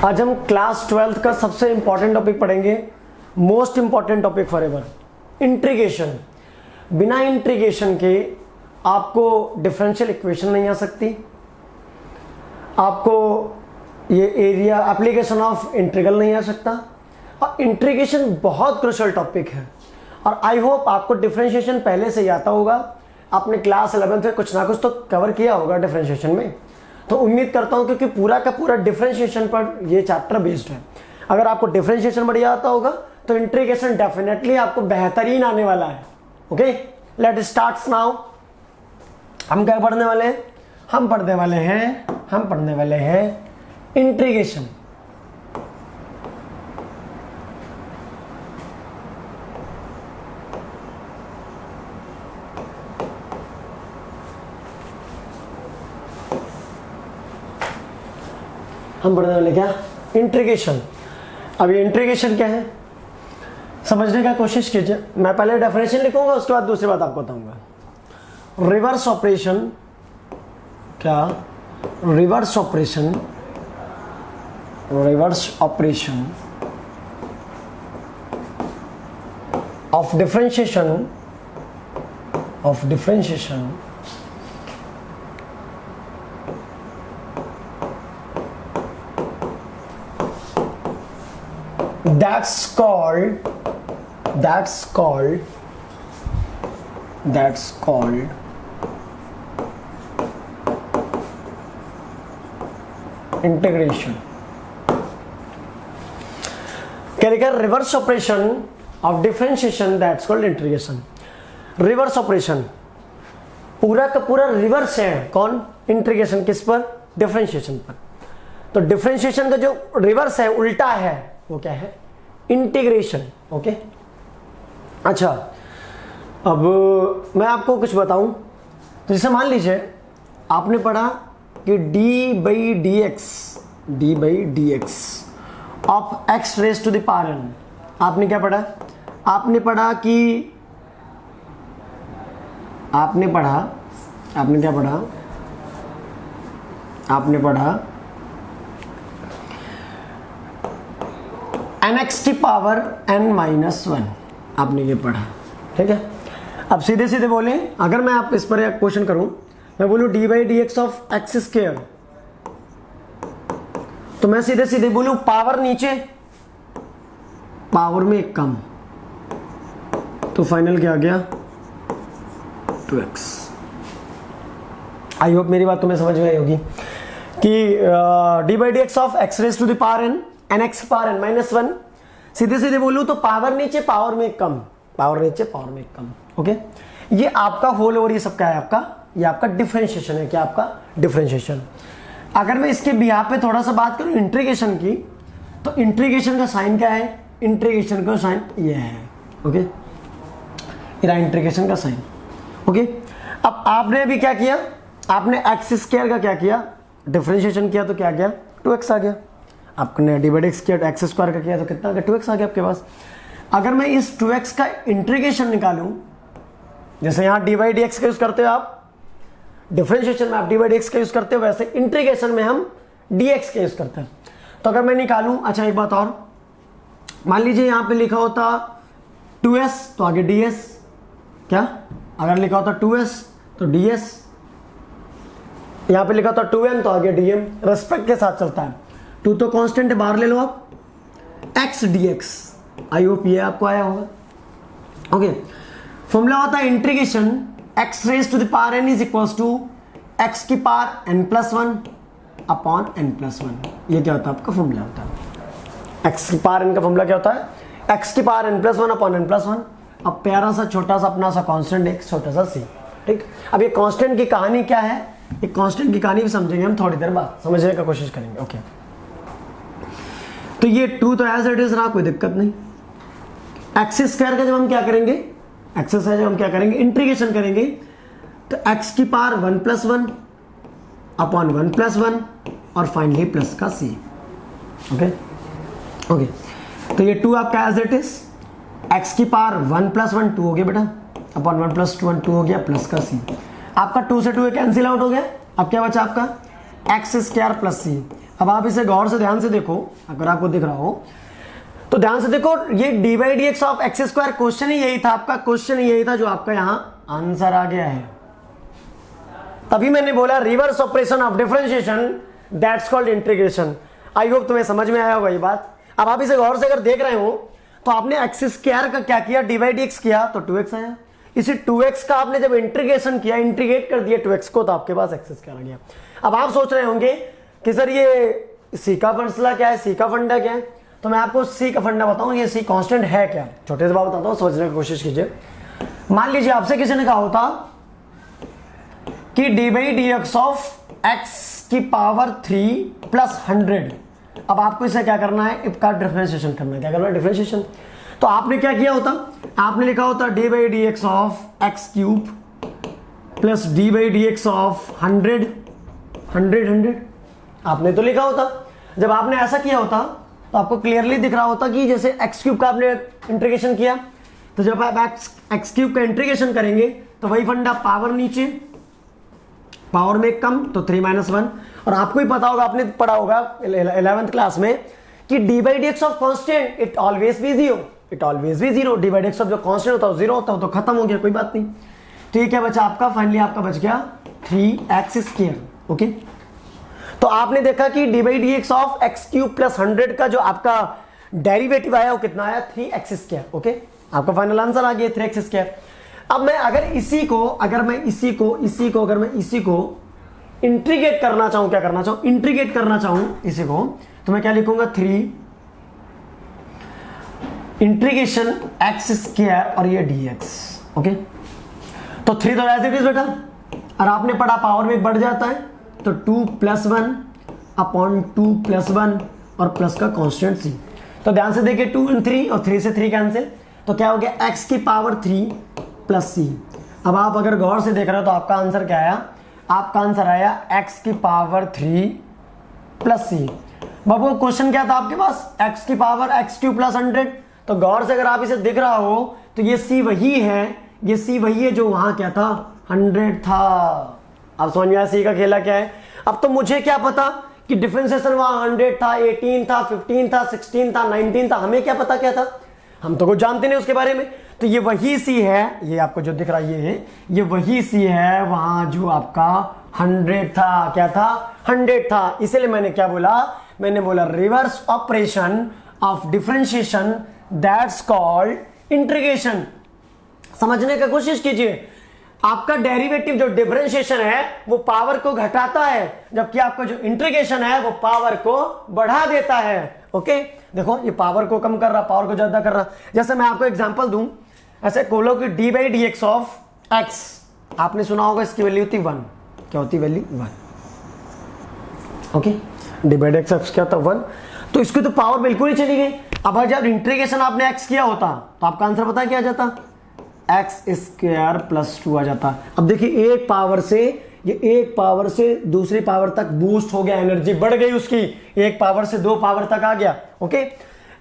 आज हम class 12th का सबसे इंपॉर्टेंट टॉपिक पढ़ेंगे, most important topic for ever, integration. बिना इंटीग्रेशन के आपको डिफरेंशियल इक्वेशन नहीं आ सकती, आपको ये एरिया एप्लीकेशन ऑफ इंटीग्रल नहीं आ सकता। और इंटीग्रेशन बहुत क्रूशियल टॉपिक है और आई होप आपको डिफरेंशिएशन पहले से ही आता होगा। आपने क्लास 11th में कुछ ना कुछ तो कवर किया होगा डिफरेंशिएशन में, तो उम्मीद करता हूं क्योंकि पूरा का पूरा डिफरेंशिएशन पर ये चैप्टर बेस्ड है। अगर आपको डिफरेंशिएशन बढ़िया आता होगा तो इंटीग्रेशन डेफिनेटली आपको बेहतरीन आने वाला है। Okay, let start now. हम क्या पढ़ने वाले हैं? हम पढ़ने वाले हैं इंटीग्रेशन। हम पढ़ने वाले क्या? इंटीग्रेशन। अब ये इंटीग्रेशन क्या है समझने का कोशिश कीजिए। मैं पहले डेफिनेशन लिखूंगा, उसके बाद दूसरी बात आपको बताऊंगा। रिवर्स ऑपरेशन क्या? Reverse operation of differentiation that's called integration. क्या लिखा? Reverse operation of differentiation that's called integration. Reverse operation पूरा का पूरा रिवर्स है। कौन? इंटीग्रेशन। किस पर? डिफरेंशिएशन पर। तो डिफरेंशिएशन का जो रिवर्स है, उल्टा है, वो क्या है? इंटीग्रेशन। ओके, अच्छा अब मैं आपको कुछ बताऊं। तो जैसे मान लीजिए आपने पढ़ा कि d by D x of x raise to the power n। आपने क्या पढ़ा? आपने पढ़ा nx की पावर n माइनस 1। आपने ये पढ़ा, ठीक है। अब सीधे सीधे बोले, अगर मैं आप इस पर एक क्वेश्चन करूं, मैं बोलूं D by D x of x square, तो मैं सीधे सीधे बोलूं पावर नीचे पावर में कम, तो फाइनल क्या आ गया? 2x। आई होप मेरी बात तुम्हें समझ में आई होगी कि d by D x of x raise to the power n, nx power n minus 1। सीधे सीधे बोलूं तो पावर नीचे पावर में कम, पावर नीचे पावर में कम। ओके, ये आपका होल ओवर ये सब क्या है? आपका ये आपका डिफरेंशिएशन है। क्या? आपका डिफरेंशिएशन। अगर मैं इसके बिहार पे थोड़ा सा बात करूं इंटीग्रेशन की, तो इंटीग्रेशन का साइन क्या है? इंटीग्रेशन का साइन ये है। ओके, ये इंटीग्रेशन का साइन। ओके, अब आपने अभी क्या किया? आपने एक्स स्क्वायर का क्या किया? डिफरेंशिएशन किया, तो क्या गया? 2x आ गया। आपने डी बाई डी एक्स किया, एक्स स्क्वायर का किया, तो कितना आ गया? 2x आ गया आपके पास। अगर मैं इस 2x का इंटीग्रेशन निकालूं, जैसे यहां डी बाई डी एक्स का यूज करते हो आप, डिफरेंशिएशन में आप डी बाई डी एक्स का यूज करते हो, वैसे इंटीग्रेशन में हम dx का यूज करते हैं। तो अगर मैं निकालूं, अच्छा एक बात और, मान लीजिए यहां पे लिखा होता 2s तो आगे ds, क्या? अगर लिखा होता 2s तो ds, यहां पे लिखा होता 2n तो आगे dm, रेस्पेक्ट के साथ चलता है। 2 तो कांस्टेंट है, बाहर ले लो आप, x dx। आई होप ये आपको आया होगा। ओके, फॉर्मूला होता है integration x raise to the power n is equals to x की power n plus 1 upon n plus 1। ये क्या होता है? आपका फॉर्मूला होता है x की पावर n का फॉर्मूला क्या होता है? x की power n plus 1 upon n plus 1। अब प्यारा सा छोटा सा अपना सा कांस्टेंट, एक छोटा सा c, ठीक। अब ये कांस्टेंट की कहानी क्या है? ये कांस्टेंट की कहानी भी समझेंगे हम थोड़ी देर बाद, समझने का कोशिश करेंगे। ओके, तो ये 2 तो एज इट इज रहा, कोई दिक्कत नहीं। एक्स स्क्वायर का जब हम क्या करेंगे, एक्सरसाइज हम क्या करेंगे? इंटीग्रेशन करेंगे, तो x की पावर 1 प्लस 1 अपॉन 1 प्लस 1 और फाइनली प्लस का c। ओके ओके, तो ये 2 आपका एज इट इज, x की पावर 1 प्लस 1 2 हो गया बेटा, अपॉन 1 प्लस 1 2 हो गया, प्लस का c। आपका 2 से 2 कैंसिल आउट हो गया। अब क्या बचा आपका? एक्स स्क्वायर प्लस सी। अब आप इसे गौर से ध्यान से देखो, अगर आपको दिख रहा हो तो ध्यान से देखो, ये D by D x of x square question ही यही था, आपका क्वेश्चन यही था जो आपका यहां आंसर आ गया है। तभी मैंने बोला reverse operation of differentiation that's called integration. I hope तुम्हें समझ में आया होगा ये बात। अब आप इसे गौर से अगर देख रहे हो तो आपने एक्स स्क्वायर का क्या किया, डी बाई डी एक्स किया तो 2x आया। इसी 2x का आपने जब इंटीग्रेशन किया, इंटीग्रेट कर दिया 2x को, तो आपके पास एक्स स्क्वायर आ गया। अब आप सोच रहे होंगे कि सर ये सी का फंडा क्या है, सी का फंडा क्या है, तो मैं आपको सी का फंडा बताऊं, ये सी कांस्टेंट है क्या। छोटे से बात बताता हूं, सोचने की कोशिश कीजिए। मान लीजिए आपसे किसी ने कहा होता कि d by D x of x की पावर 3 प्लस 100। अब आपको इसे क्या करना है, इसका डिफरेंशिएशन करना है। क्या करना है, डिफरेंशिएशन। तो आपने क्या किया होता, आपने लिखा होता D by D x of x cube plus D by D x of 100 आपने तो लिखा होता। जब आपने ऐसा किया होता तो आपको क्लियरली दिख रहा होता कि जैसे एक्स क्यूब का आपने इंटीग्रेशन किया, तो जब आप एक्स क्यूब का इंटीग्रेशन करेंगे तो वही फंडा, पावर नीचे पावर में कम, तो 3 - 1। और आपको ही पता होगा, आपने पढ़ा होगा 11th क्लास में कि d by D x of constant it always be zero, it always be zero. D by D x of जो कॉन्स्टेंट होता है जीरो होता है, तो खत्म हो गया, कोई बात नहीं। तो ये क्या बचा आपका, फाइनली आपका बच गया 3x²। ओके, तो आपने देखा कि d by D x of x cube plus 100 का जो आपका डेरिवेटिव आया वो कितना आया, 3x²। ओके, आपका फाइनल आंसर आ गया 3x²। अब मैं अगर इसी को इंटीग्रेट करना चाहूं, क्या करना चाहूं, इंटीग्रेट करना चाहूं इसी को, तो मैं क्या लिखूंगा, 3 इंटीग्रेशन x² और ये dx। ओके, तो 3 तो ऐसे इट इज बेटा, और आपने पढ़ा पावर में बढ़ जाता है, तो 2 + 1 अपॉन 2 + 1 और प्लस का कांस्टेंट c। तो ध्यान से देखिए 2 और 3 और 3 से 3 कैंसिल, तो क्या हो गया, x की पावर 3 प्लस c। अब आप अगर गौर से देख रहे हो तो आपका आंसर क्या आया, आपका आंसर आया x की पावर 3 प्लस c। बाबू क्वेश्चन क्या था आपके पास, x की पावर x³ प्लस 100। तो गौर से अगर आप इसे दिख रहा हो तो ये c वही है, ये c वही है जो वहां क्या था, 100 था। अब समझ में आया c का खेला क्या है। अब तो मुझे क्या पता कि डिफरेंशिएशन वहां 100 था, 18 था, 15 था, 16 था, 19 था, हमें क्या पता क्या था, हम तो कुछ जानते नहीं उसके बारे में। तो ये वही c है, ये आपको जो दिख रहा है ये वही c है वहां जो आपका 100 था। क्या था, 100 था। इसलिए मैंने क्या बोला, मैंने बोला reverse operation of differentiation that's called integration. समझने की कोशिश कीजिए, आपका डेरिवेटिव जो डिफरेंशिएशन है वो पावर को घटाता है, जबकि आपका जो इंटीग्रेशन है वो पावर को बढ़ा देता है। ओके, देखो ये पावर को कम कर रहा, पावर को ज्यादा कर रहा। जैसे मैं आपको एग्जांपल दूं, ऐसे बोलो कि d by D x of x, आपने सुना होगा इसकी वैल्यू होती 1। क्या होती value, 1। Okay, D by D x क्या था, 1। तो इसकी तो पावर बिल्कुल ही चली गई। अब जब इंटीग्रेशन आपने एक्स किया होता तो आपका आंसर पता क्या आ जाता, x² + 2 आ जाता। अब देखिए एक पावर से दूसरी पावर तक बूस्ट हो गया, एनर्जी बढ़ गई उसकी, एक पावर से 2 पावर तक आ गया। ओके,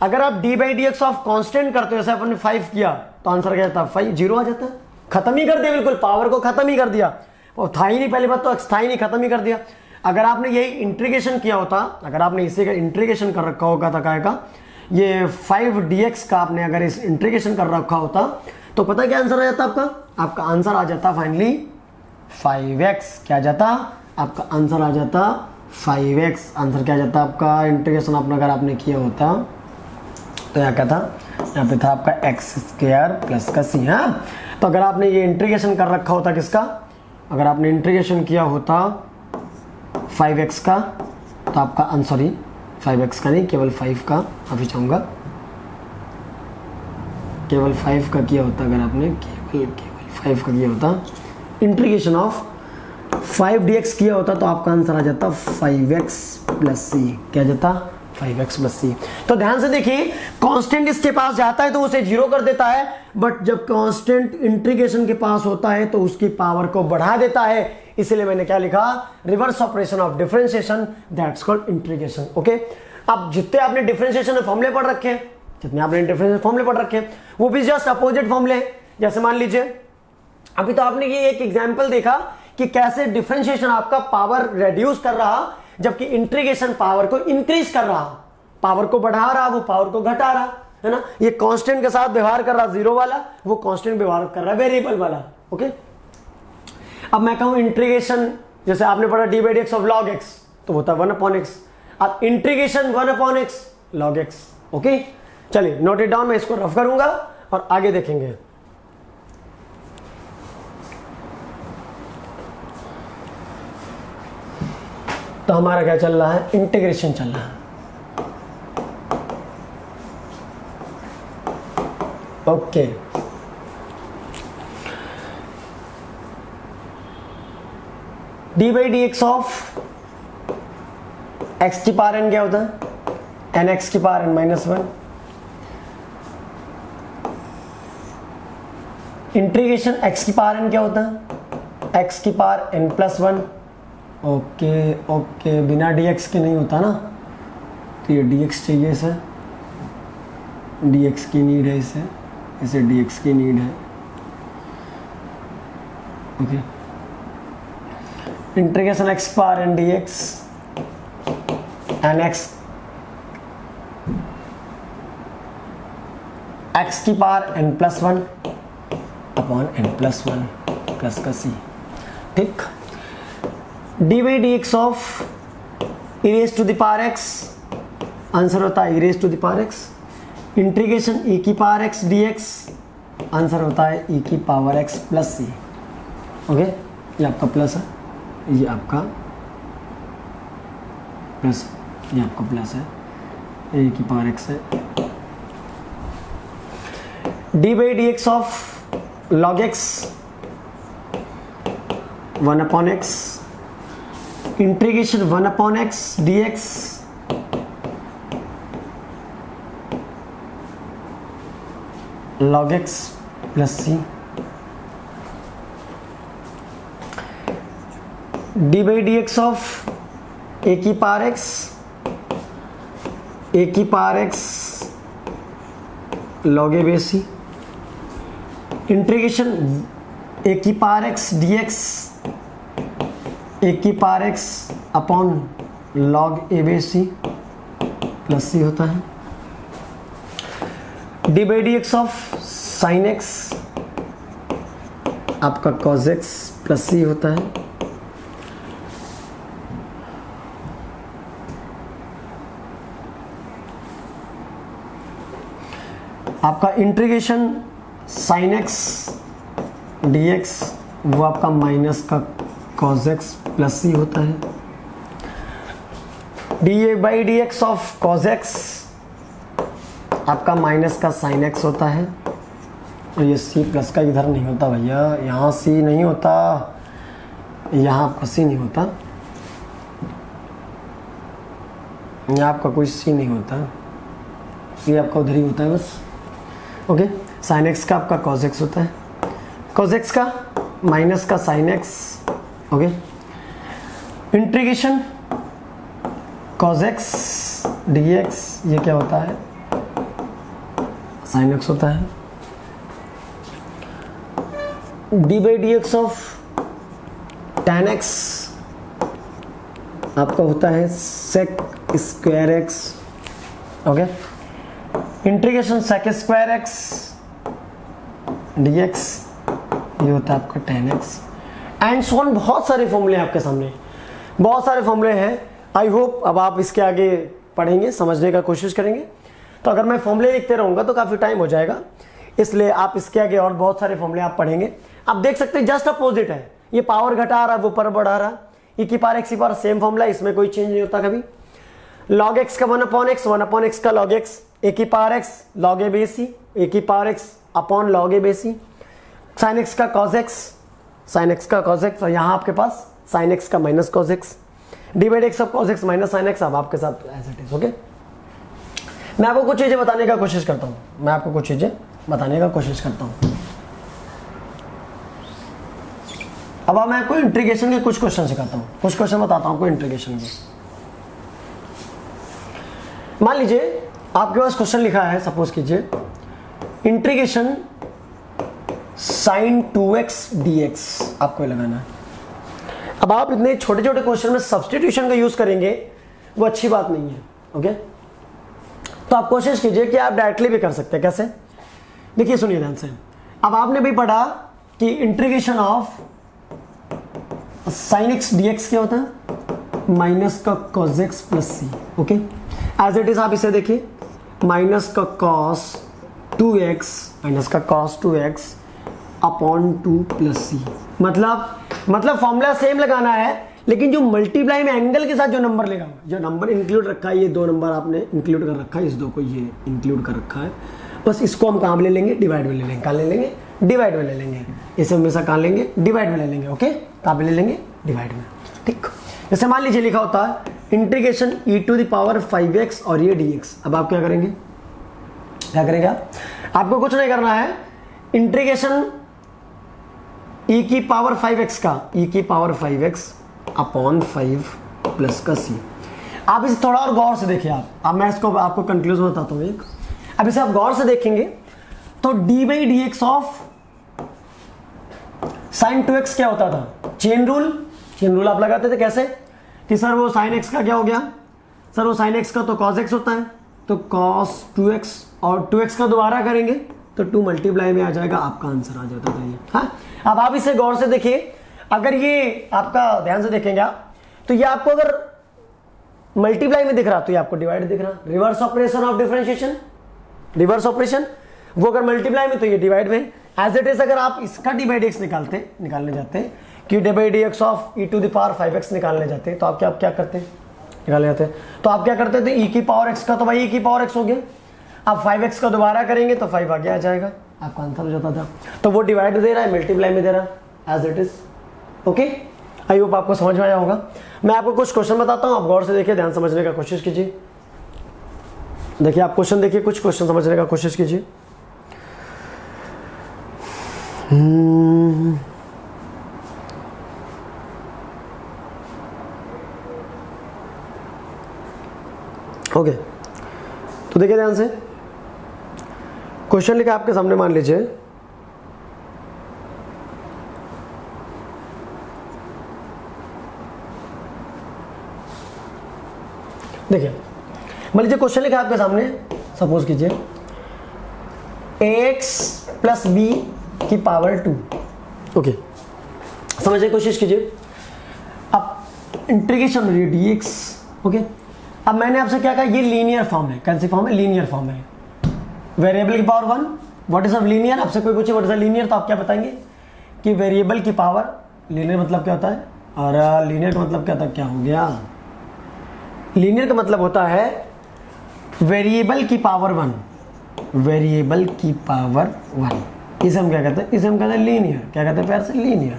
अगर आप D by D x of constant करते हो, जैसे अपन ने 5 किया, तो आंसर क्या आता, 5 0 आ जाता है। खत्म ही कर दिया, बिल्कुल पावर को खत्म ही कर दिया, वो था ही नहीं, पहली बात तो x था ही नहीं, खत्म ही कर दिया। अगर आपने यही इंटीग्रेशन किया होता, अगर आपने इसी का इंटीग्रेशन कर रखा होगा था, काय का ये 5dx का आपने अगर इस इंटीग्रेशन कर रखा होता, तो पता क्या आंसर आ जाता आपका आंसर आ जाता फाइनली 5x। क्या जाता, आपका आंसर आ जाता 5x। आंसर क्या जाता आपका, इंटीग्रेशन अपना अगर आपने किया होता तो यहाँ क्या था, यहाँ पे था आपका x² प्लस का c। हाँ, तो अगर आपने ये इंटीग्रेशन कर रखा होता किसका, अगर आपने इंटीग्रेशन किया होता 5x का, तो आपका सॉरी 5x का नहीं, केवल 5 का अभी चाहूँगा, केवल 5 का किया होता, अगर आपने केवल 5 का किया होता, इंटीग्रेशन ऑफ 5dx किया होता, तो आपका आंसर आ जाता 5x + c। क्या जाता, 5x + c। तो ध्यान से देखिए, कांस्टेंट इसके पास जाता है तो उसे 0 कर देता है, बट जब कांस्टेंट इंटीग्रेशन के पास होता है तो उसकी पावर को बढ़ा देता है। इसलिए मैंने क्या लिखा, reverse operation of differentiation that's called integration. Okay, अब जितने आपने डिफरेंशिएशन फॉर्मूले पढ़ रखे हैं, जितने आपने डिफरेंशिएशन फॉर्मूले पढ़ रखे हैं, वो भी जस्ट अपोजिट फॉर्मूले हैं। जैसे मान लीजिए अभी तो आपने ये एक एग्जांपल देखा कि कैसे डिफरेंशिएशन आपका पावर रिड्यूस कर रहा, जबकि इंटीग्रेशन पावर को इंक्रीज कर रहा, पावर को बढ़ा रहा, वो पावर को घटा रहा, है ना। ये कांस्टेंट के साथ व्यवहार कर रहा जीरो वाला, वो कांस्टेंट व्यवहार कर रहा वेरिएबल वाला। ओके, अब मैं कहूं इंटीग्रेशन, जैसे आपने पढ़ा D by D x of log x, तो होता है 1/x। अब integration 1/x log x। Okay, चलिए नोट इट डाउन, मैं इसको रफ करूंगा और आगे देखेंगे। तो हमारा क्या चल रहा है, इंटीग्रेशन चल रहा है। Okay, D by D x of x की पावर एन क्या होता है, एन एक्स की पावर एन -1। इंटीग्रेशन एक्स की पावर एन क्या होता है, एक्स की पावर एन +1। ओके ओके, बिना डी एक्स के नहीं होता ना, तो ये डी एक्स चाहिए, इसे डी एक्स की नीड है, इसे डी एक्स की नीड है। ओके, इंटीग्रेशन एक्स की power N D x N x x की power N +1 upon N +1 plus का सी। ठीक, D by D x of E raise to the power x, answer होता है E raise to the power x. Integration E की power x D x, answer होता है E की power x plus सी। Okay, ये आपका plus है, ये आपका प्लस, ये आपका प्लस है, ए की पावर एक्स है। D by D x of log x 1/x, integration 1/x d x, log x plus c. D by D x of a की पावर एक्स, ए की power x log a base c. Integration a की power x D x, a की power x upon log a base c plus c होता है। D by D x of sine x आपका cos x plus c होता है। आपका integration sign x D x, वो आपका माइनस का कॉज एक्स प्लस सी होता है। D by D x of cos x आपका माइनस का साइन एक्स होता है, और ये सी प्लस का इधर नहीं होता भैया, यहाँ सी नहीं होता, यहाँ आपका सी नहीं होता, यहाँ आपका कोई सी नहीं होता, सी आपका उधर ही होता है बस। ओके, साइन एक्स का आपका कॉज एक्स होता है, कॉज एक्स का माइनस का sine x. Okay, integration cos x D x, ये क्या होता है, साइन एक्स होता है। D by D x of tan x आपका होता है sec square x. Okay, integration sec square x D x, ये होता है आपका tan x and so on. बहुत सारे फॉर्मूले आपके सामने, बहुत सारे फॉर्मूले हैं। आई होप अब आप इसके आगे पढ़ेंगे, समझने का कोशिश करेंगे। तो अगर मैं फॉर्मूले लिखते रहूँगा तो काफ़ी टाइम हो जाएगा, इसलिए आप इसके आगे और बहुत सारे फॉर्मूले आप पढ़ेंगे। आप देख सकते हैं जस्ट अपोजिट है, ये पावर घटा रहा है, वो पर बढ़ा रहा। ई की पावर एक्स की पावर सेम फॉर्मूला, इसमें कोई चेंज नहीं होता कभी। log x का 1/x, 1/x का log x, ए की power x log a base c, a की power x upon log a base c. Sine x का cos x, साइन एक्स का cos x, और यहाँ आपके पास साइन एक्स का minus cos x। D by D x of cos x minus sine x, अब आपके साथ एज इट इज। ओके, मैं आपको कुछ चीजें बताने का कोशिश करता हूँ, मैं आपको कुछ चीजें बताने का कोशिश करता हूँ। अब मैं आपको इंटीग्रेशन के कुछ क्वेश्चन सिखाता हूँ, कुछ क्वेश्चन बताता हूँ आपको इंटीग्रेशन के। मान लीजिए आपके पास क्वेश्चन लिखा है, सपोज कीजिए इंटीग्रेशन साइन 2x dx आपको लगाना है। अब आप इतने छोटे छोटे क्वेश्चन में सब्स्टिट्यूशन का यूज करेंगे, वो अच्छी बात नहीं है। ओके, तो आप कोशिश कीजिए कि आप डायरेक्टली भी कर सकते हैं। कैसे? देखिए, सुनिए ध्यान से। अब आपने भी पढ़ा कि integration of sine x D x क्या होता है? माइनस का cos x plus C. Okay, as it is आप इसे देखिए, माइनस का कॉस 2x माइनस का cos 2x upon 2 plus c. मतलब फॉर्मूला सेम लगाना है, लेकिन जो मल्टीप्लाई में एंगल के साथ जो नंबर लेगा, जो नंबर इंक्लूड रखा है, ये 2 नंबर आपने इंक्लूड कर रखा है, इस 2 को ये इंक्लूड कर रखा है, बस इसको हम कहाँ ले लेंगे? डिवाइड में ले लेंगे। कहाँ ले लेंगे? डिवाइड में ले लेंगे। इसे हमेशा कहाँ लेंगे? डिवाइड में ले लेंगे। ओके, कहाँ पे ले लेंगे? डिवाइड में। ठीक, जैसे मान लीजिए लिखा होता है इंटीग्रेशन e⁻ 5x और ये dx। अब आप क्या करेंगे? क्या करेंगे आप? आपको कुछ नहीं करना है, इंटीग्रेशन e⁻ 5x का e⁻ 5x अपॉन 5 प्लस का c। आप इसे थोड़ा और गौर से देखिए। आप मैं इसको आपको कंक्लूजन बताता हूँ एक। अब इसे आप गौर से देखेंगे तो d/dx ऑफ sin 2x क्या होता था? चेन रूल आप लगाते थे। कैसे? कि सर वो sin x का क्या हो गया? सर वो sin x का तो cos x होता है, तो cos 2x और 2x का दोबारा करेंगे तो 2 मल्टीप्लाई में आ जाएगा, आपका आंसर आ जाता था ये। हाँ, अब आप इसे गौर से देखिए। अगर ये आपका ध्यान से देखेंगे आप, तो ये आपको अगर मल्टीप्लाई में दिख रहा तो ये आपको डिवाइड दिख रहा। Reverse operation of differentiation, reverse operation, वो अगर मल्टीप्लाई में तो ये डिवाइड में। एज इट इज अगर आप इसका d/dx निकालने जाते हैं कि d/dx ऑफ e⁻ 5x निकालने जाते हैं, तो आप क्या करते हैं? निकालने जाते हैं तो आप क्या करते थे? e⁻x का तो भाई e⁻x हो गया, आप 5x का दोबारा करेंगे तो 5 आगे आ जाएगा, आपका आंसर हो जाता था। तो वो डिवाइड में दे रहा है, मल्टीप्लाई में दे रहा है, as it is. Okay, I hope आपको समझ में आया होगा। मैं आपको कुछ क्वेश्चन बताता हूँ, आप गौर से देखिए, ध्यान समझने का कोशिश कीजिए। देखिए, आप क्वेश्चन देखिए, कुछ क्वेश्चन समझने का कोशिश कीजिए। ओके, तो देखिए ध्यान से, क्वेश्चन लिखा आपके सामने, मान लीजिए देखिए, मान लीजिए क्वेश्चन लिखा आपके सामने, सपोज कीजिए ax प्लस b की पावर 2। ओके, समझने की कोशिश कीजिए। अब इंटीग्रेशन हो रही है dx। ओके, अब मैंने आपसे क्या कहा? ये लीनियर फॉर्म है। कौन सी फॉर्म है? लीनियर फॉर्म है। वेरिएबल की power 1, what is a linear? आपसे कोई पूछे व्हाट इज अ लीनियर, तो आप क्या बताएंगे कि वेरिएबल की पावर, लीनियर मतलब क्या होता है? और लीनियर का मतलब क्या था? क्या हो गया? लीनियर का मतलब होता है वेरिएबल की पावर 1, वेरिएबल की पावर 1। इसे हम क्या कहते हैं? इसे हम कहते हैं लीनियर। क्या कहते हैं प्यार से? लीनियर।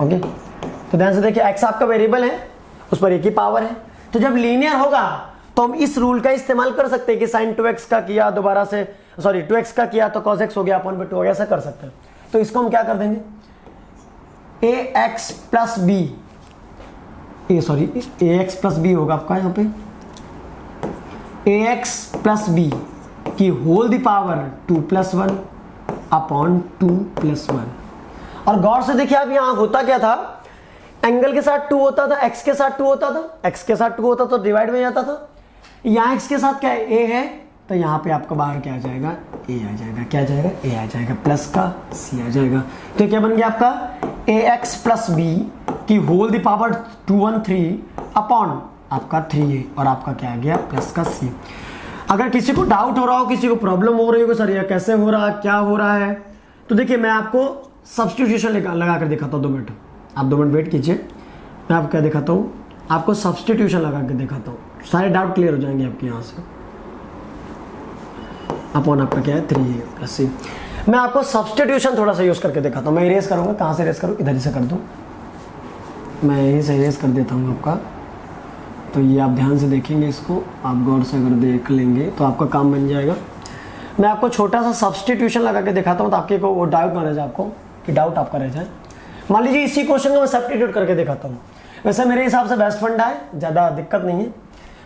ओके, तो ध्यान से देखिए, x आपका वेरिएबल है, उस पर एक ही पावर है, तो जब लीनियर होगा तो हम इस रूल का इस्तेमाल कर सकते हैं कि sin 2x का किया दोबारा से, सॉरी 2x का किया तो cos x हो गया अपॉन 2 हो गया, ऐसा कर सकते हैं। तो इसको हम क्या कर देंगे? ax plus b, ax plus b होगा आपका यहाँ पे, ax प्लस b की whole the power 2 plus 1 upon 2 plus 1। और गौर से देखिए आप, यहाँ होता क्या था? एंगल के साथ 2 होता था, x के साथ 2 होता था, x के साथ 2 होता तो डिवाइड में जाता था। यहाँ x के साथ क्या है? a है, तो यहाँ पे आपका बाहर क्या आ जाएगा? a आ जाएगा। क्या आ जाएगा? a आ जाएगा, प्लस का c आ जाएगा। तो क्या बन गया आपका? ax प्लस b की होल द पावर 213 अपॉन आपका 3a, और आपका क्या आ गया? प्लस का c। अगर किसी को डाउट हो रहा हो, किसी को प्रॉब्लम हो रही हो, सर ये कैसे हो रहा है, क्या हो रहा है, तो देखिए मैं आपको सब्स्टिट्यूशन लगा कर दिखाता हूँ। 2 मिनट आप 2 मिनट वेट कीजिए, मैं आपको क्या दिखाता हूँ? आपको सब्स्टिट्यूशन लगा के दिखाता हूँ, सारे डाउट क्लियर हो जाएंगे आपके यहाँ से। अपॉन आपका क्या है? 3a plus c। मैं आपको सब्स्टिट्यूशन थोड़ा सा यूज करके दिखाता हूँ। मैं इरेज करूँगा, कहाँ से इरेज करूँ? इधर ही से कर दूँ, मैं यहीं से इरेज कर देता हूँ आपका। तो ये आप ध्यान से देखेंगे, इसको आप गौर से अगर देख लेंगे तो आपका काम बन जाएगा। मैं आपको छोटा सा सब्स्टिट्यूशन लगा के दिखाता हूँ, तो आपके को वो डाउट ना रह जाए, आपको कि डाउट आपका रह जाए। मान लीजिए इसी क्वेश्चन को मैं सब्स्टिट्यूट करके दिखाता हूँ। वैसे मेरे हिसाब से बेस्ट फंडा है, ज़्यादा दिक्कत नहीं है,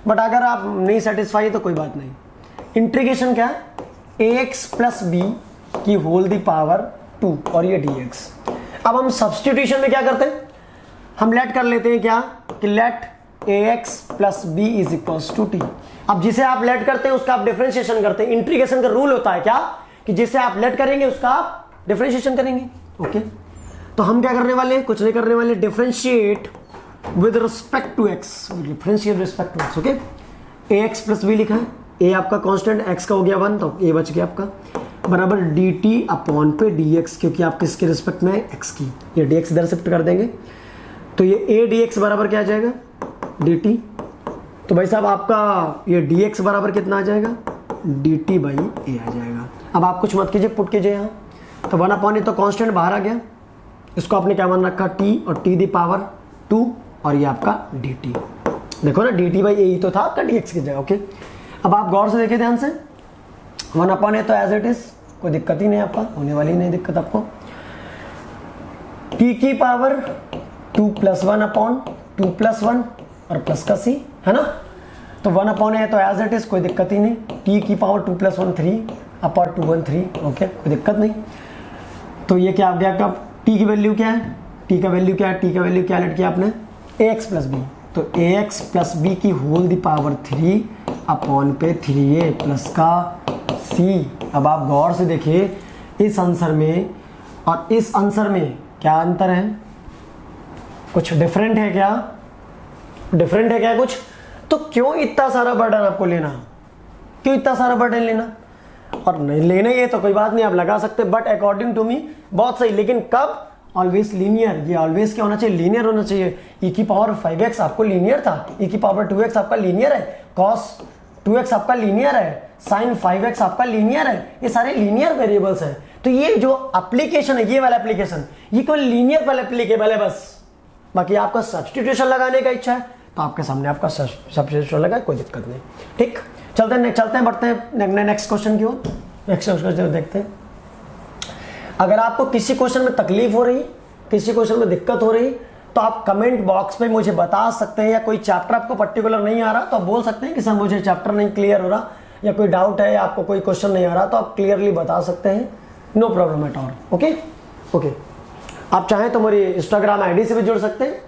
बट अगर आप नहीं सेटिस्फाई तो कोई बात नहीं। इंटीग्रेशन क्या है? ax प्लस b की होल दी पावर 2 और ये dx। अब हम सब्स्टिट्यूशन में क्या करते हैं? हम लेट कर लेते हैं क्या कि let ax plus b is equals to t. अब जिसे आप लेट करते हैं उसका आप डिफरेंशिएशन करते हैं। इंटीग्रेशन का रूल होता है क्या कि जिसे आप लेट करेंगे उसका आप डिफरेंशिएशन करेंगे। ओके, तो हम क्या करने वाले हैं, कुछ नहीं करने वाले, differentiate with respect to x, differentiate respect to x. Okay, ax plus b लिखा है, a आपका कांस्टेंट, x का हो गया 1 तो a बच गया आपका, बराबर dt अपॉन पे dx, क्योंकि आप किसके रिस्पेक्ट में है, x की, ये dx इधर शिफ्ट कर देंगे तो ये a dx बराबर क्या आ जाएगा dt। तो भाई साहब आपका ये dx बराबर कितना आ जाएगा dt बाई a आ जाएगा। अब आप कुछ मत कीजिए, पुट कीजिए यहाँ, तो 1 अपॉन, ये तो कांस्टेंट बाहर आ गया, इसको आपने क्या मान रखा t और t दी पावर 2 और ये आपका dt। देखो ना dt बाई a ही तो था आपका dx की जगह। ओके, अब आप गौर से देखिए ध्यान से, 1 अपॉन है तो एज इट इज, कोई दिक्कत ही नहीं, आपका होने वाली नहीं दिक्कत आपको। t की पावर 2 प्लस 1 अपॉन 2 प्लस 1 और प्लस का c है ना, तो 1 अपॉन है तो एज इट इज, कोई दिक्कत ही नहीं। t की पावर 2 प्लस 1 3 अपॉन 2 1 3, ओके कोई दिक्कत नहीं। तो ये क्या आ गया आपका, t की वैल्यू क्या है, t का वैल्यू क्या है, t का वैल्यू क्या लेट किया आपने ax प्लस बी, तो ax प्लस बी की होल दी पावर 3 अपॉन पे 3a प्लस का c। अब आप गौर से देखिए इस आंसर में और इस आंसर में क्या अंतर है, कुछ डिफरेंट है क्या, डिफरेंट है क्या कुछ, तो क्यों इतना सारा बर्डन आपको लेना, क्यों इतना सारा बर्डन लेना, और नहीं लेना ये तो कोई बात नहीं, आप लगा सकते, बट अकॉर्डिंग टू मी बहुत सही, लेकिन कब, ऑलवेज लीनियर। ये ऑलवेज क्या होना चाहिए, लीनियर होना चाहिए। e की पावर 5x आपको लीनियर था, e की पावर 2x आपका लीनियर है, cos 2x आपका लीनियर है, sin 5x आपका लीनियर है, ये सारे लीनियर वेरिएबल्स हैं। तो ये जो एप्लीकेशन है, ये वाला एप्लीकेशन, ये कोई लीनियर वाला एप्लीकेबल है बस। बाकी आपका सब्स्टिट्यूशन लगाने का इच्छा है तो आपके सामने आपका सब्स्टिट्यूशन लगा, कोई दिक्कत नहीं। ठीक, चलते हैं बढ़ते हैं नेक्स्ट क्वेश्चन की ओर। नेक्स्ट क्वेश्चन देखते हैं। अगर आपको किसी क्वेश्चन में तकलीफ हो रही, किसी क्वेश्चन में दिक्कत हो रही, तो आप कमेंट बॉक्स में मुझे बता सकते हैं, या कोई चैप्टर आपको पर्टिकुलर नहीं आ रहा तो आप बोल सकते हैं कि सर मुझे चैप्टर नहीं क्लियर हो रहा, या कोई डाउट है, या आपको कोई क्वेश्चन नहीं आ रहा, तो आप क्लियरली बता सकते हैं, no problem at all. Okay okay, आप चाहें तो मेरी इंस्टाग्राम आईडी से भी जुड़ सकते हैं,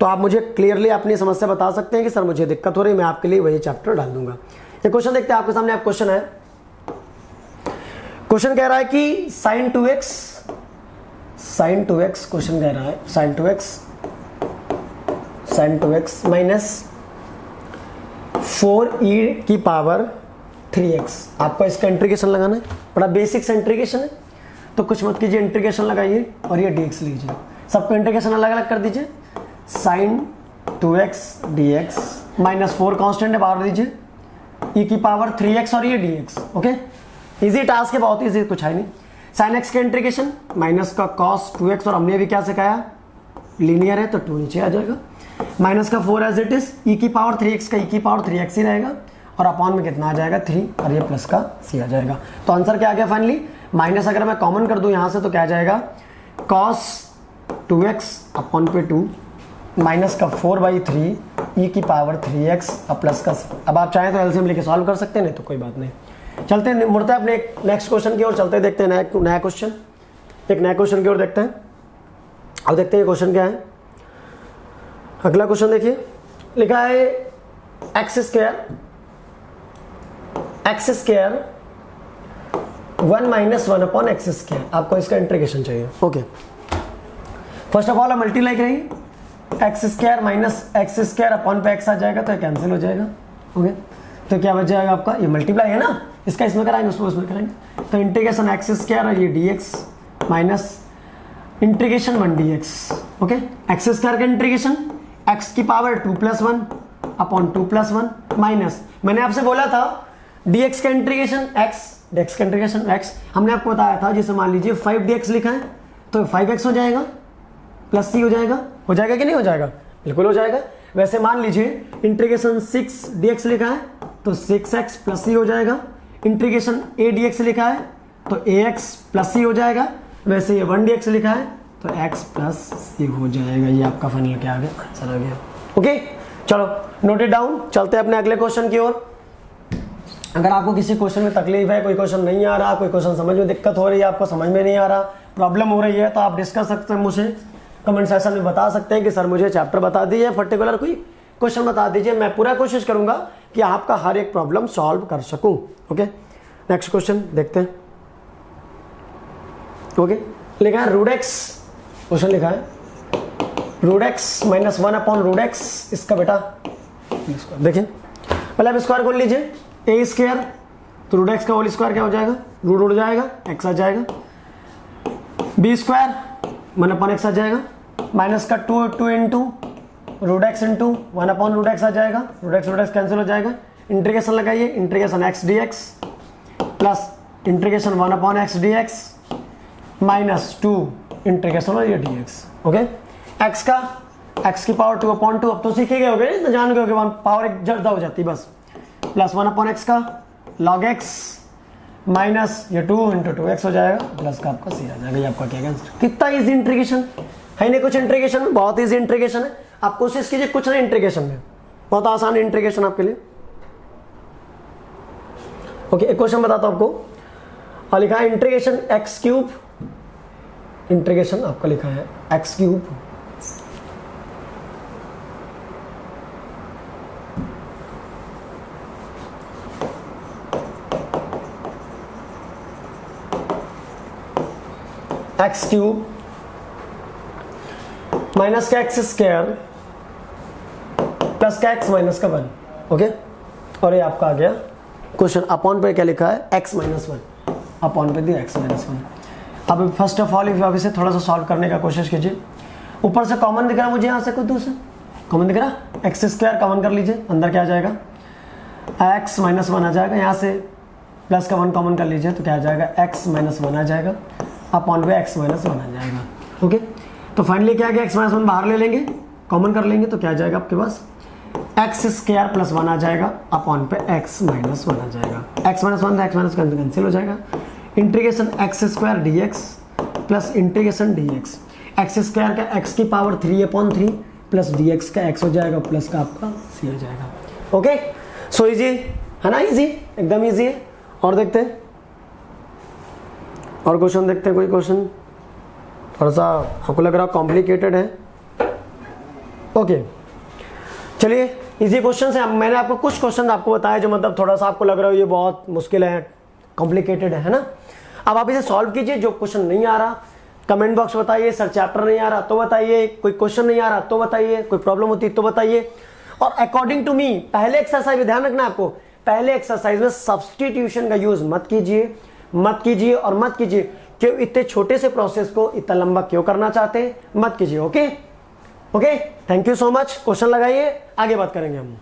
तो आप मुझे क्लियरली अपनी समस्या बता सकते हैं कि सर मुझे दिक्कत हो रही है, मैं आपके लिए वही चैप्टर डाल दूंगा। ये क्वेश्चन देखते हैं, आपके सामने आप क्वेश्चन है, क्वेश्चन कह रहा है कि sin 2x क्वेश्चन कह रहा है sin 2x माइनस 4e की पावर 3x। आपको इसका इंटीग्रेशन लगाना है, बड़ा बेसिक सा इंटीग्रेशन है, तो कुछ मत कीजिए, इंटीग्रेशन लगाइए और ये dx लीजिए, सबको इंटीग्रेशन अलग अलग कर दीजिए। sin 2x dx minus 4 constant है, बाहर दीजिए, e की पावर 3x और ये dx। ओके, इजी टास्क है, बहुत इजी, कुछ है नहीं। sin x का इंटीग्रेशन माइनस का cos 2x, और हमने भी क्या सिखाया, लीनियर है तो 2 नीचे आ जाएगा, माइनस का 4 एज इट इज, e की पावर 3x का e की पावर 3x ही रहेगा, और अपॉन में कितना आ जाएगा 3, और ये प्लस का c आ जाएगा। तो आंसर क्या आ गया फाइनली, माइनस अगर मैं कॉमन कर दूं यहां से तो क्या आ जाएगा, cos 2x अपॉन पे 2 माइनस का 4/3 e की पावर 3x और प्लस का c। अब आप चाहें तो एलसीएम लेके सॉल्व कर सकते हैं, नहीं तो कोई बात नहीं। चलते हैं, मुड़ते हैं अपने नेक्स्ट क्वेश्चन की ओर, चलते हैं, देखते हैं नया क्वेश्चन, एक नया क्वेश्चन की ओर देखते हैं। अब देखते हैं क्वेश्चन क्या है। अगला क्वेश्चन देखिए, लिखा है x square 1 minus 1 upon x square. आपको इसका इंटीग्रेशन चाहिए। Okay, first of all multiply करेंगे, x square minus x square upon पे एक्स आ जाएगा तो कैंसिल हो जाएगा। ओके, तो क्या बच जाएगा आपका, ये मल्टीप्लाई है ना, इसका इसमें कराएंगे, उसको उसमें कराएंगे, तो इंटीग्रेशन एक्स स्क्वायर और ये dx minus integration 1 dx। Okay, x square का इंटीग्रेशन x की power 2 plus 1 upon 2 plus 1 minus, मैंने आपसे बोला था dx का इंटीग्रेशन x का इंटीग्रेशन x, हमने आपको बताया था, जैसे मान लीजिए 5dx लिखा है तो 5x हो जाएगा प्लस c हो जाएगा कि नहीं हो जाएगा, बिल्कुल हो जाएगा। वैसे मान लीजिए इंटीग्रेशन 6dx लिखा है तो 6x प्लस c हो जाएगा, इंटीग्रेशन a dx लिखा है तो ax प्लस c हो जाएगा, वैसे ये 1dx लिखा है तो x प्लस c हो जाएगा। ये आपका फाइनल क्या आ गया, आंसर आ गया। ओके, चलो नोट इट डाउन, चलते हैं अपने अगले क्वेश्चन की ओर। अगर आपको किसी क्वेश्चन में तकलीफ है, कोई क्वेश्चन नहीं आ रहा, कोई क्वेश्चन समझ में दिक्कत हो रही है, आपको समझ में नहीं आ रहा, प्रॉब्लम हो रही है, तो आप डिस्कस सकते हैं मुझसे कमेंट सेक्शन में बता सकते हैं कि सर मुझे चैप्टर बता दीजिए, पर्टिकुलर कोई क्वेश्चन बता दीजिए, मैं पूरा कोशिश करूंगा कि आपका हर एक प्रॉब्लम सॉल्व कर सकूं। ओके, नेक्स्ट क्वेश्चन देखते हैं। ओके, लिखा है रूट एक्स, क्वेश्चन लिखा है root x minus 1 upon root x, इसका बेटा देखिए पहले आप स्क्वायर खोल लीजिए, ए स्क्वायर तो रूट एक्स का होल स्क्वायर क्या हो जाएगा, रूट उड़ जाएगा, एक्स आ जाएगा, बी स्क्वायर 1 अपॉन एक्स आ जाएगा, माइनस का 2 into root x into 1 upon root x आ जाएगा, रूट एक्स कैंसिल हो जाएगा, इंटीग्रेशन लगाइए, integration x D x plus integration 1 upon x D x minus 2 integration और ये डी एक्स। ओके, एक्स का एक्स की पावर 2 अपॉन 2, अब तो सीखे गए होगे ना, जान गए होगे, 1 पावर एक ज्यादा हो जाती बस, प्लस 1 अपॉन एक्स का लॉग एक्स माइनस ये 2 इंटू 2x हो जाएगा, प्लस का आपका सी आ जाएगा। ये आपका क्या आंसर, कितना इजी इंटीग्रेशन है नहीं, कुछ इंटीग्रेशन में बहुत इजी इंटीग्रेशन है, आप कोशिश कीजिए कुछ नहीं इंटीग्रेशन में, बहुत आसान इंटीग्रेशन आपके लिए। ओके, एक क्वेश्चन बताता हूं आपको, और लिखा है इंटीग्रेशन एक्स क्यूब, इंटीग्रेशन आपका लिखा है x cube x cube minus का एक्स स्क्वायर प्लस का एक्स माइनस का 1। ओके, और ये आपका आ गया क्वेश्चन, अपॉन पे क्या लिखा है एक्स माइनस 1, अपॉन पे दिया एक्स माइनस 1। अब फर्स्ट ऑफ ऑल आप इसे थोड़ा सा सॉल्व करने का कोशिश कीजिए, ऊपर से कॉमन दिख रहा है मुझे, यहाँ से कुछ दूसरा कॉमन दिख रहा है, एक्स स्क्वायर कॉमन कर लीजिए, अंदर क्या आ जाएगा एक्स माइनस 1 आ जाएगा, यहाँ से प्लस का 1 कॉमन कर लीजिए तो क्या आ जाएगा एक्स माइनस 1 आ जाएगा, अपॉन पे एक्स माइनस 1 आ जाएगा। ओके, तो फाइनली क्या गया, एक्स माइनस 1 बाहर ले लेंगे, कॉमन कर लेंगे तो क्या आ जाएगा आपके पास एक्स स्क्वायर प्लस 1 आ जाएगा, अपॉन पे एक्स माइनस 1 आ जाएगा, x minus 1 x minus cancel हो जाएगा, integration x square D x plus integration D x, x square का एक्स की पावर 3/3 प्लस डी एक्स का एक्स हो जाएगा, प्लस का आपका सी हो जाएगा। ओके, सो इजी है ना, इजी एकदम इजी है। और देखते हैं और क्वेश्चन देखते हैं, कोई क्वेश्चन थोड़ा सा आपको लग रहा कॉम्प्लिकेटेड है। ओके, चलिए इजी क्वेश्चन है, मैंने आपको कुछ क्वेश्चन आपको बताया जो मतलब थोड़ा सा आपको लग रहा है ये बहुत मुश्किल है, कॉम्प्लिकेटेड है ना। अब आप इसे सॉल्व कीजिए, जो क्वेश्चन नहीं आ रहा कमेंट बॉक्स बताइए, सर चैप्टर नहीं आ रहा तो बताइए, कोई क्वेश्चन नहीं आ रहा तो बताइए, कोई प्रॉब्लम होती तो बताइए। और अकॉर्डिंग टू मी पहले एक्सरसाइज में ध्यान रखना आपको, पहले एक्सरसाइज में सब्स्टिट्यूशन का यूज मत कीजिए और मत कीजिए कि इतने छोटे से प्रोसेस को इतना लंबा क्यों करना चाहते हैं, मत कीजिए। Okay, thank you so much. Question लगाइए, आगे बात करेंगे हम।